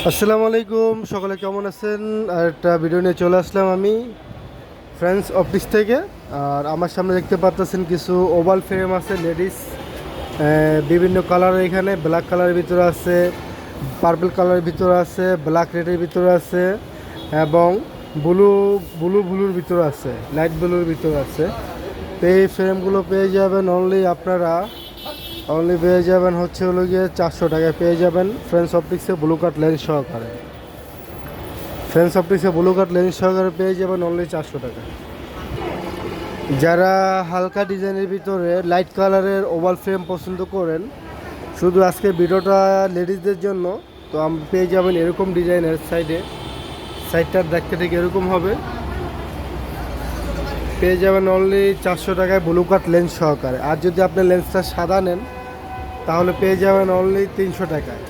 আসসালামু আলাইকুম, সকলে কেমন আছেন? আর একটা ভিডিও নিয়ে চলে আসলাম আমি ফ্রেন্ডস অফিস থেকে। আর আমার সামনে দেখতে পাচ্ছেন কিছু ওভাল ফ্রেম আছে লেডিস, বিভিন্ন কালারের। এখানে ব্ল্যাক কালারের ভিতরে আছে, পার্পল কালারের ভিতরে আছে, ব্ল্যাক রেডের ভিতরে আছে এবং ব্লু ব্লুর ভিতরে আছে, লাইট ব্লুর ভিতরে আছে। তো এই ফ্রেমগুলো পেয়ে যাবেন অনলি পেয়ে যাবেন হলো গিয়ে 400 টাকায় পেয়ে যাবেন ফ্রেন্ডস অপটিক্সে ব্লু কাট লেন্স সহকারে। ফ্রেন্ডস অপটিক্সে ব্লু কাট লেন্স সহকারে পেয়ে যাবেন অনলি 400 টাকা। যারা হালকা ডিজাইনের ভিতরে লাইট কালারের ওভাল ফ্রেম পছন্দ করেন, শুধু আজকে ভিডিওটা লেডিসদের জন্য। তো পেয়ে যাবেন এরকম ডিজাইনের সাইডটা দেখতে ঠিক এরকম হবে। পেয়ে যাবেন অনলি 400 টাকায় ব্লু কাট লেন্স সহকারে। আর যদি আপনি লেন্সটা সাদা নেন তাহলে পেয়ে যাবেন অনলি 300 টাকায়।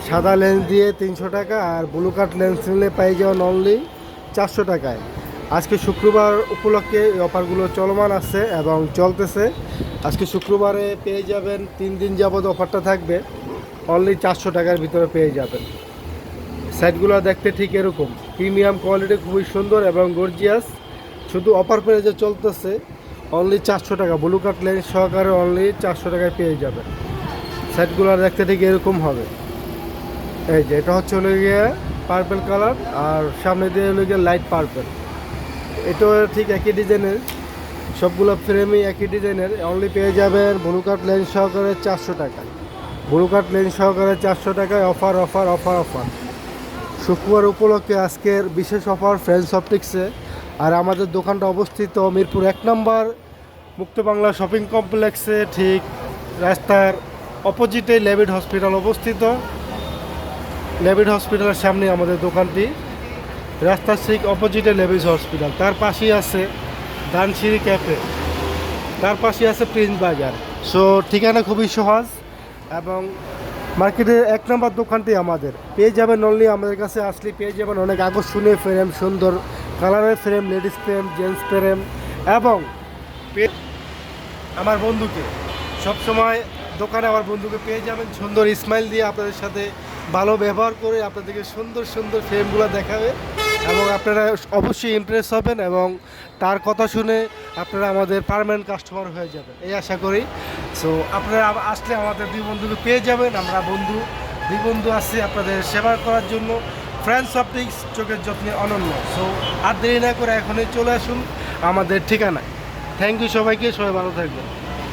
সাদা লেন্স দিয়ে 300 টাকা, আর ব্লু কাট লেন্স নিলে পেয়ে যাবেন অনলি 400 টাকায়। আজকে শুক্রবার উপলক্ষে এই অফারগুলো চলমান আছে এবং চলতেছে। আজকে শুক্রবারে পেয়ে যাবেন, 3 দিন যাবত অফারটা থাকবে। অনলি 400 টাকার ভিতরে পেয়ে যাবেন। সাইটগুলো দেখতে ঠিক এরকম, প্রিমিয়াম কোয়ালিটি, খুবই সুন্দর এবং গর্জিয়াস। শুধু অফার প্রাইসে চলতেছে অনলি 400 টাকা। ব্লু কাট লেন্স সহকারে অনলি 400 টাকায় পেয়ে যাবেন। সেটগুলো দেখতে ঠিক এরকম হবে। এই যে এটা হলো গিয়ে পার্পল কালার, আর সামনে দিয়ে হলো গিয়ে লাইট পার্পল। এটাও ঠিক একই ডিজাইনের, সবগুলো ফ্রেমই একই ডিজাইনের। অনলি পেয়ে যাবেন ব্লু কাট লেন্স সহকারে 400 টাকা। ব্লু কাট লেন্স সহকারে 400 টাকায় অফার অফার অফার অফার। শুক্রবার উপলক্ষে আজকের বিশেষ অফার ফ্রেন্ডস অপটিক্সে। আর আমাদের দোকানটা অবস্থিত মিরপুর 1 নম্বর মুক্ত বাংলা শপিং কমপ্লেক্সে, ঠিক রাস্তার অপোজিটে লেভিড হসপিটাল অবস্থিত। লেভিড হসপিটালের সামনে আমাদের দোকানটি, রাস্তার ঠিক অপোজিটে লেভিড হসপিটাল। তার পাশেই আছে দানসিঁড়ি ক্যাফে, তার পাশে আছে প্রিন্স বাজার। সো ঠিকানা খুবই সহজ এবং মার্কেটের 1 নম্বর দোকানটি আমাদের। পেয়ে যাবেন অনলি আমাদের কাছে আসলে পেয়ে যাবেন অনেক আকর্ষণীয় ফ্রেম, সুন্দর কালারের frame, ladies frame, gents frame. এবং আমার বন্ধুকে সবসময় দোকানে, আমার বন্ধুকে পেয়ে যাবেন সুন্দর স্মাইল দিয়ে, আপনাদের সাথে ভালো ব্যবহার করে আপনাদেরকে সুন্দর সুন্দর ফ্রেমগুলো দেখাবে এবং আপনারা অবশ্যই ইমপ্রেস হবেন এবং তার কথা শুনে আপনারা আমাদের পার্মানেন্ট কাস্টমার হয়ে যাবেন, এই আশা করি। সো আপনারা আসলে আমাদের দুই বন্ধুকে পেয়ে যাবেন। আমরা দুই বন্ধু আছি আপনাদের সেবা করার জন্য। ফ্রেন্ডস অপটিক্স, চোখের যত্নে অনন্য। সো আর দেরি না করে এখনই চলে আসুন আমাদের ঠিকানায়। থ্যাংক ইউ সবাইকে, সবাই ভালো থাকবেন।